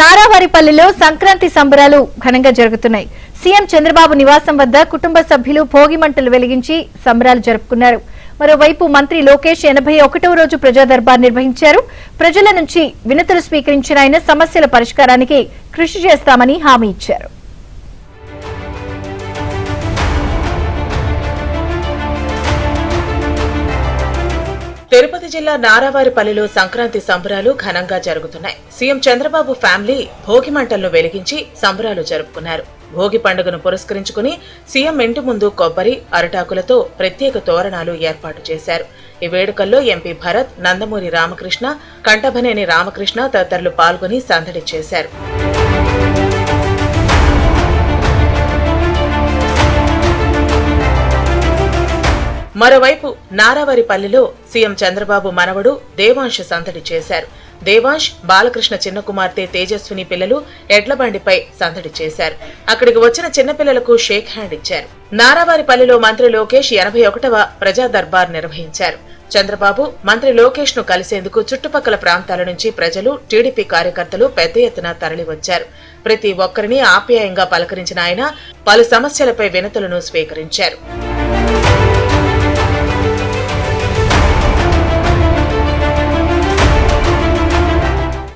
నారావారిపల్లిలో సంక్రాంతి సంబరాలు ఘనంగా జరుగుతున్నాయి. సీఎం చంద్రబాబు నివాసం వద్ద కుటుంబ సభ్యులు భోగి మంటలు వెలిగించి సంబరాలు జరుపుకున్నారు. మరోవైపు మంత్రి లోకేష్ 81వ రోజు ప్రజా దర్బార్ నిర్వహించారు. ప్రజల నుంచి వినతులు స్వీకరించిన ఆయన సమస్యల పరిష్కారానికి కృషి చేస్తామని హామీ ఇచ్చారు. తిరుపతి జిల్లా నారావారిపల్లిలో సంక్రాంతి సంబరాలు ఘనంగా జరుగుతున్నాయి. సీఎం చంద్రబాబు ఫ్యామిలీ భోగి మంటలను వెలిగించి సంబరాలు జరుపుకున్నారు. భోగి పండుగను పురస్కరించుకుని సీఎం ఇంటి ముందు కొబ్బరి, అరటాకులతో ప్రత్యేక తోరణాలు ఏర్పాటు చేశారు. ఈ వేడుకల్లో ఎంపీ భరత్, నందమూరి రామకృష్ణ, కంటభనేని రామకృష్ణ తదితరులు పాల్గొని సందడి చేశారు. మరోవైపు నారావారిపల్లిలో సీఎం చంద్రబాబు మనవడు దేవాంశ్ సందడి చేశారు. దేవాంశ్, బాలకృష్ణ చిన్న కుమార్తె తేజస్విని పిల్లలు ఎడ్లబండిపై సందడి చేశారు. అక్కడికి వచ్చిన చిన్నపిల్లలకు షేక్ హ్యాండ్ ఇచ్చారు. నారావారిపల్లిలో మంత్రి లోకేష్ 81వ ప్రజా దర్బార్ నిర్వహించారు. చంద్రబాబు, మంత్రి లోకేష్ ను కలిసేందుకు చుట్టుపక్కల ప్రాంతాల నుంచి ప్రజలు, టీడీపీ కార్యకర్తలు పెద్ద ఎత్తున తరలివచ్చారు. ప్రతి ఒక్కరిని ఆప్యాయంగా పలకరించిన ఆయన పలు సమస్యలపై వినతులను స్వీకరించారు.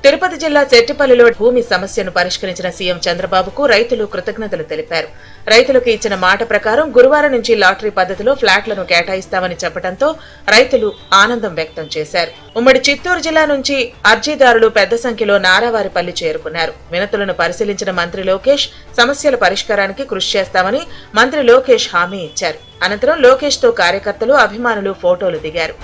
తిరుపతి జిల్లా చెట్టిపల్లిలో భూమి సమస్యను పరిష్కరించిన సీఎం చంద్రబాబుకు రైతులు కృతజ్ఞతలు తెలిపారు. రైతులకు ఇచ్చిన మాట ప్రకారం గురువారం నుంచి లాటరీ పద్ధతిలో ఫ్లాట్లను కేటాయిస్తామని చెప్పడంతో రైతులు ఆనందం వ్యక్తం చేశారు. ఉమ్మడి చిత్తూరు జిల్లా నుంచి అర్జీదారులు పెద్ద సంఖ్యలో నారావారిపల్లి చేరుకున్నారు. వినతులను పరిశీలించిన మంత్రి లోకేష్ సమస్యల పరిష్కారానికి కృషి చేస్తామని మంత్రి లోకేష్ హామీ ఇచ్చారు. అనంతరం లోకేష్ తో కార్యకర్తలు, అభిమానులు ఫోటోలు దిగారు.